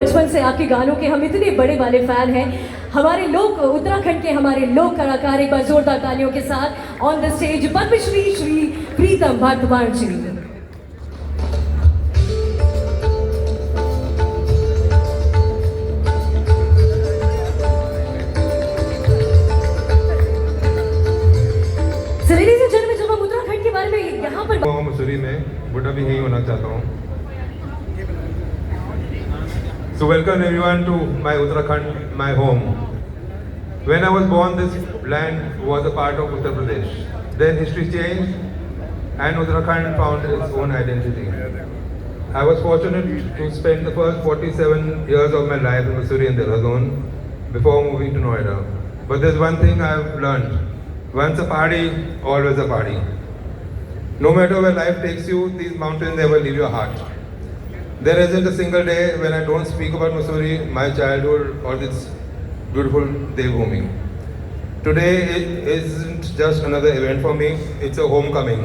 बचपन से आपके गानों के हम इतने बड़े वाले फैन हैं। हमारे लोग उत्तराखंड के हमारे लोक कलाकार एक बार जोरदार तालियों के साथ on the stage Padmashri Shri Pritam Bharadwaj ji. Ladies and gentleman, जब हम उत्तराखंड के बारे में यहाँ पर मसूरी में बुढ़ा भी यही होना चाहता हूँ। So welcome everyone to my Uttarakhand, my home. When I was born, this land was a part of Uttar Pradesh. Then history changed and Uttarakhand found its own identity. I was fortunate to spend the first 47 years of my life in Mussoorie and Dehradun before moving to Noida. But there's one thing I've learned. Once a party, always a party. No matter where life takes you, these mountains never leave your heart. There isn't a single day when I don't speak about Mussoorie, my childhood, or this beautiful Devbhoomi. Today it isn't just another event for me, it's a homecoming.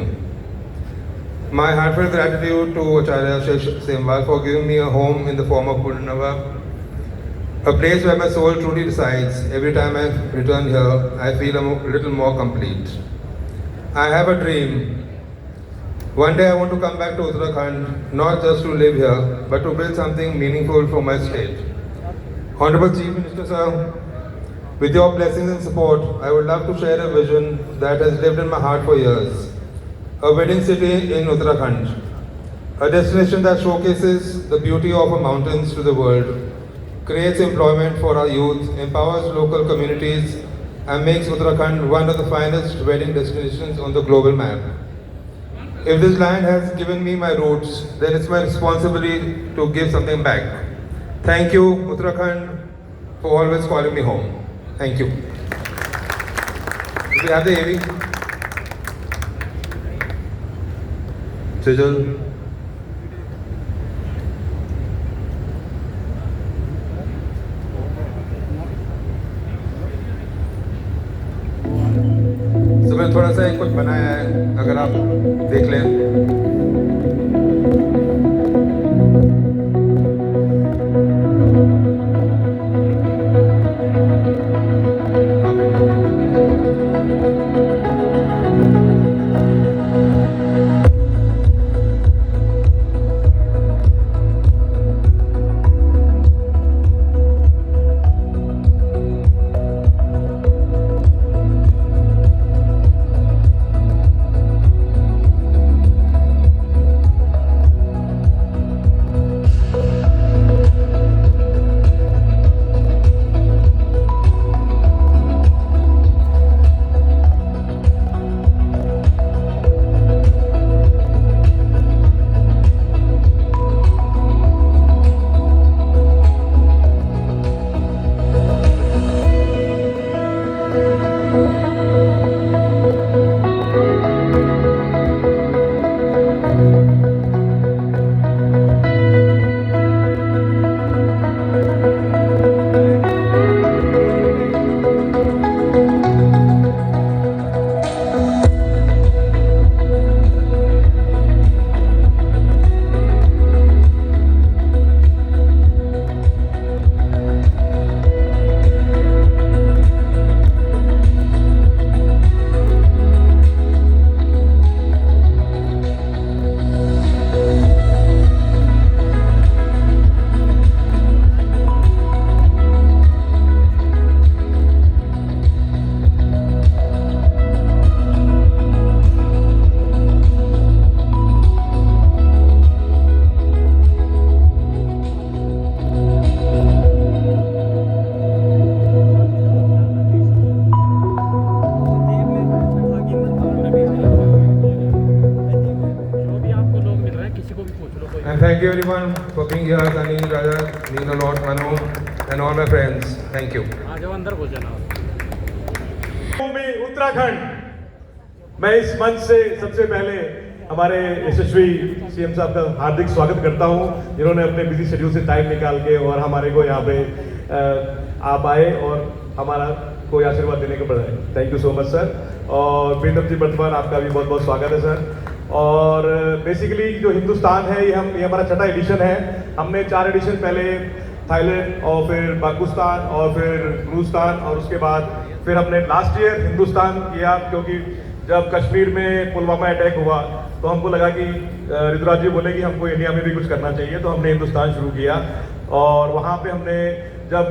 My heartfelt gratitude to Acharya Shesh Semwal for giving me a home in the form of Purnava, a place where my soul truly resides. Every time I return here, I feel a little more complete. I have a dream. One day I want to come back to Uttarakhand, not just to live here, but to build something meaningful for my state. Honorable Chief Minister Sir, with your blessings and support, I would love to share a vision that has lived in my heart for years. A wedding city in Uttarakhand, a destination that showcases the beauty of our mountains to the world, creates employment for our youth, empowers local communities, and makes Uttarakhand one of the finest wedding destinations on the global map. If this land has given me my roots, then it's my responsibility to give something back. Thank you, Uttarakhand, for always calling me home. Thank you. Do we have the AV? Sejal. So मैंने थोड़ा सा कुछ बनाया है, अगर आप देख लें। And thank you everyone for being here, Sunny, Raja, mean a lot, Manu, and all my friends. Thank you. भूमि उत्तराखंड। मैं इस मंच से सबसे पहले हमारे यशस्वी सीएम साहब का हार्दिक स्वागत करता हूं, जिन्होंने अपने बिजी शेड्यूल से टाइम निकाल के और हमारे को यहाँ पे आप आए और हमारा कोई आशीर्वाद देने को पड़ा है। Thank you so much sir. और प्रीतम जी वर्तमान, आपका भी बहुत बहुत स्वागत है सर। और बेसिकली जो हिंदुस्तान है ये हमारा छठा एडिशन है। हमने 4 एडिशन पहले थाईलैंड और फिर पाकिस्तान और फिर गुरुस्तान और उसके बाद फिर हमने लास्ट ईयर हिंदुस्तान किया, क्योंकि जब कश्मीर में पुलवामा अटैक हुआ तो हमको लगा कि ऋतुराज जी बोले कि हमको इंडिया में भी कुछ करना चाहिए, तो हमने हिंदुस्तान शुरू किया। और वहाँ पे हमने जब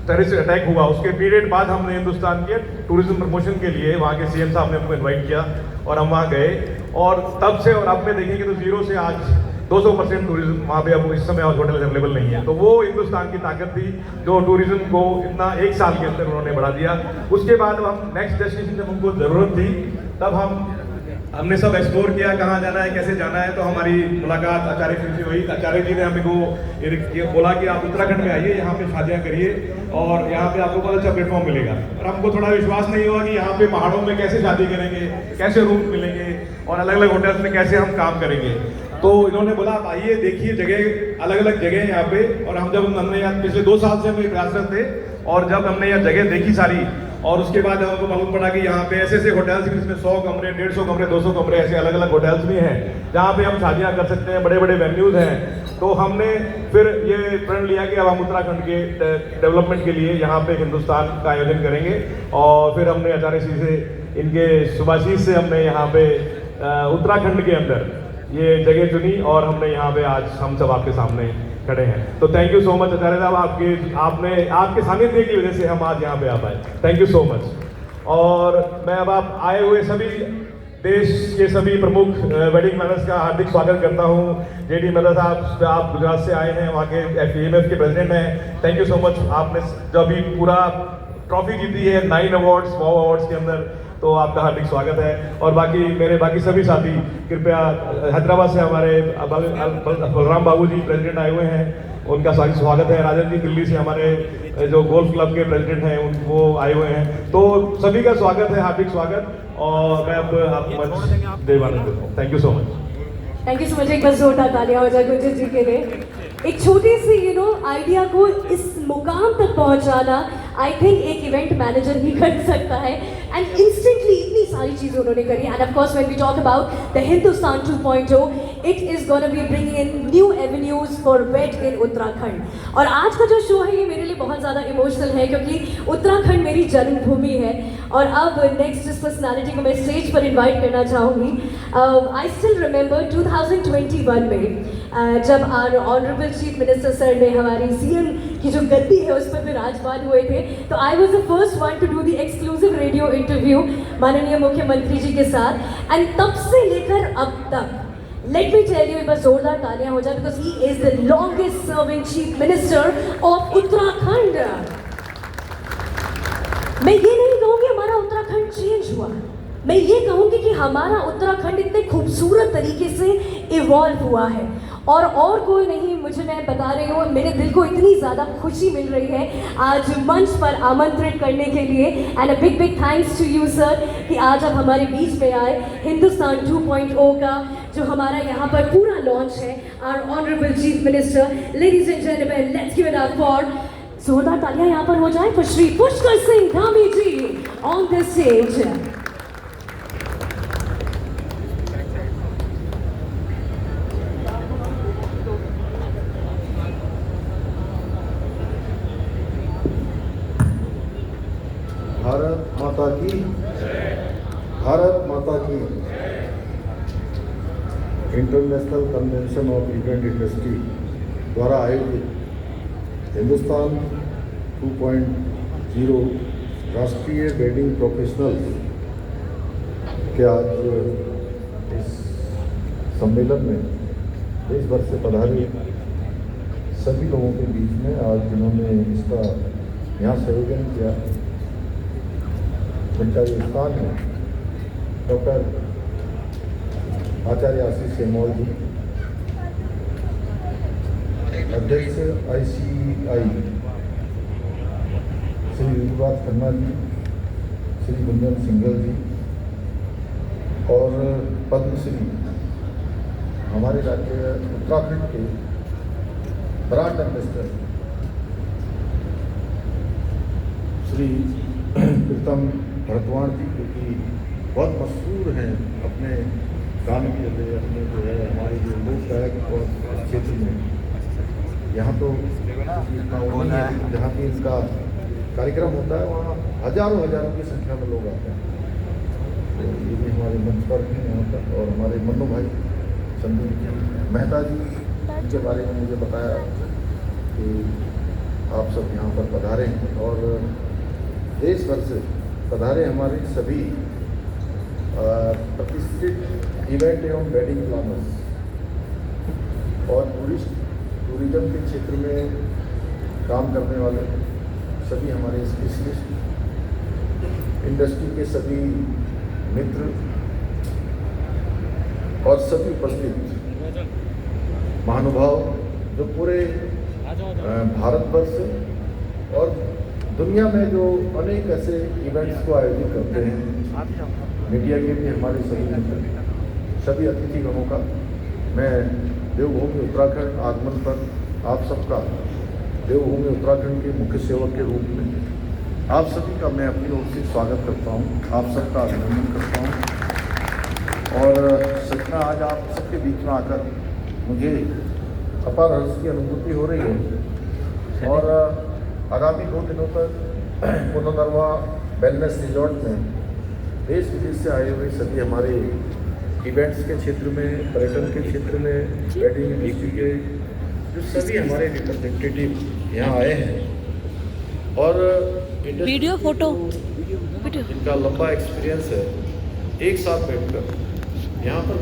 टेररिस्ट अटैक हुआ उसके पीरियड बाद हमने हिंदुस्तान के टूरिज्म प्रमोशन के लिए वहाँ के सीएम साहब ने हमको इन्वाइट किया और हम वहाँ गए, और तब से और अब में देखेंगे तो 0 से आज 200% टूरिज्म वहाँ पे अब इस समय और होटल अवेलेबल नहीं है। तो वो हिंदुस्तान की ताकत थी जो टूरिज्म को इतना 1 साल के अंदर उन्होंने बढ़ा दिया। उसके बाद हम नेक्स्ट डेस्टिनेशन जब हमको ज़रूरत थी तब हमने सब एक्सप्लोर किया कहाँ जाना है कैसे जाना है। तो हमारी मुलाकात आचार्य जी से हुई। आचार्य जी ने हमें को ये बोला कि आप उत्तराखंड में आइए, यहाँ पे शादियाँ करिए और यहाँ पे आपको बहुत अच्छा प्लेटफॉर्म मिलेगा। और हमको थोड़ा विश्वास नहीं हुआ कि यहाँ पे पहाड़ों में कैसे शादी करेंगे, कैसे रूम मिलेंगे और अलग अलग होटल्स में कैसे हम काम करेंगे। तो इन्होंने बोला आप आइए, देखिए जगह अलग अलग जगह है यहाँ पे। और हमने यहाँ पिछले 2 साल से हम प्रयासरत थे, और जब हमने यहाँ जगह देखी सारी और उसके बाद हमको मालूम पड़ा कि यहाँ पे ऐसे ऐसे होटल्स जिसमें 100 कमरे, 150 कमरे, 200 कमरे ऐसे अलग अलग होटल्स भी हैं जहाँ पे हम शादियाँ कर सकते हैं, बड़े बड़े वेन्यूज़ हैं। तो हमने फिर ये प्रण लिया कि अब हम उत्तराखंड के डेवलपमेंट के लिए यहाँ पे हिंदुस्तान का आयोजन करेंगे। और फिर हमने आचार्य जी से, इनके शुभाशीष से हमने यहाँ पे उत्तराखंड के अंदर ये जगह चुनी और हमने यहाँ पे आज हम सब आपके सामने खड़े हैं। तो थैंक यू सो मच आचार्य साहब, आपके सानिध्य की वजह से हम आज यहाँ पे आ पाए। Thank you so much. और मैं अब आप आए हुए सभी देश के सभी प्रमुख वेडिंग प्लानर्स का हार्दिक स्वागत करता हूँ। जेडी मेहता साहब, आप गुजरात से आए हैं, वहाँ के FEMF के प्रेसिडेंट हैं। Thank you so much. आपने जो अभी पूरा ट्रॉफी जीती है 9 अवार्ड्स, WOW अवार्ड्स के अंदर, तो आपका हार्दिक स्वागत है। और मेरे बाकी सभी साथी कृपया, हैदराबाद से हमारे बलराम बाबू जी प्रेसिडेंट आए हुए हैं, उनका स्वागत है। राजन जी दिल्ली से हमारे जो गोल्फ क्लब के प्रेसिडेंट हैं वो आए हुए हैं। तो सभी का स्वागत है, हार्दिक स्वागत। और मैं अब आपको मंच देवानंद देता हूँ। Thank you so much. Thank you so much. एक बार जोरदार तालियां हो जाए गुंजन जी के लिए। एक छोटी सी आइडिया को इस मुकाम तक पहुंचाना आई थिंक एक इवेंट मैनेजर ही कर सकता है, एंड इंस्टेंटली इतनी सारी चीजें उन्होंने करी। And of course when we talk about the Hindustan 2.0, it is gonna be bringing in new avenues for wed in Uttarakhand. और आज का जो शो है ये मेरे लिए बहुत ज़्यादा इमोशनल है, क्योंकि उत्तराखंड मेरी जन्मभूमि है। और अब नेक्स्ट जिस पर्सनालिटी को मैं स्टेज पर इन्वाइट करना चाहूँगी, आई स्टिल रिमेंबर 2021 में जब ऑनरेबल चीफ मिनिस्टर सर ने हमारी CM की जो गद्दी है उस पर विराजमान हुए थे, तो I was the first one two do the exclusive radio interview माननीय मुख्यमंत्री जी के साथ। एंड तब से लेकर अब तक लेट मी टेल यू, एक बार जोरदार तालियां हो जाए, because he is the longest serving chief minister of Uttarakhand. मैं ये नहीं कहूँगी हमारा उत्तराखंड चेंज हुआ, मैं ये कहूँगी कि हमारा उत्तराखंड इतने खूबसूरत तरीके से इवॉल्व हुआ है। और कोई नहीं, मैं बता रही हूँ, मेरे दिल को इतनी ज़्यादा खुशी मिल रही है आज मंच पर आमंत्रित करने के लिए। And a big thanks to you sir कि आज आप हमारे बीच में आए। हिंदुस्तान 2.0 का जो हमारा यहाँ पर पूरा लॉन्च है, our honourable chief minister, ladies and gentleman, let's give it up for, जोरदार तालियां यहाँ पर हो जाए for Shri Pushkar Singh Dhami ji on the stage. Bharat Mata की, भारत माता की। International convention of event industry द्वारा आयोजित हिंदुस्तान 2.0 राष्ट्रीय वेडिंग प्रोफेशनल्स के आज इस सम्मेलन में देश भर से पधारे सभी लोगों के बीच में आज जिन्होंने इसका यहाँ संयोजन किया, जिनका ये स्थान है, डॉक्टर आचार्य आशीष सेमोल जी, अध्यक्ष ICI श्री युवराज खन्ना जी, श्री गुंजन सिंघल जी, और पद्मश्री हमारे राज्य उत्तराखंड के ब्रांड एम्बेसडर श्री प्रीतम भरतवाण जी, क्योंकि बहुत मशहूर हैं अपने गान के लिए, अपने जो है हमारे जो लोक गायक और क्षेत्र में यहाँ तो इतना वो नहीं है, जहाँ भी इनका कार्यक्रम होता है वहाँ हजारों हजारों की संख्या में लोग आते हैं। तो ये भी हमारे मंच पर हैं यहाँ पर, और हमारे मन्नू भाई संदीप जी मेहता जी के बारे में मुझे बताया कि आप सब यहाँ पर पधारे हैं, और देश भर से पधारे हमारे सभी प्रतिष्ठित इवेंट एवं वेडिंग प्लानर्स और टूरिज्म के क्षेत्र में काम करने वाले सभी हमारे स्पेशलिस्ट, इंडस्ट्री के सभी मित्र और सभी उपस्थित महानुभाव जो पूरे भारतवर्ष और दुनिया में जो अनेक ऐसे इवेंट्स को आयोजित करते हैं, मीडिया के भी हमारे सभी मित्र, सभी अतिथिगणों का मैं देवभूमि उत्तराखंड आगमन पर आप सबका देवभूमि उत्तराखंड के मुख्य सेवक के रूप में आप सभी का मैं अपनी ओर से स्वागत करता हूँ, आप सबका अभिनंदन करता हूँ। और सच में आज आप सबके बीच में आकर मुझे अपार हर्ष की अनुभूति हो रही है, और आगामी 2 दिनों तक पुनर्नवा वेलनेस रिजॉर्ट में देश विदेश से आए हुए सभी हमारे इवेंट्स के क्षेत्र में, पर्यटन के क्षेत्र में, वेडिंग इंडस्ट्री के जो सभी हमारे रिप्रेजेंटेटिव यहाँ आए हैं, और वीडियो फोटो जिनका लंबा एक्सपीरियंस है, एक साथ बैठकर यहाँ पर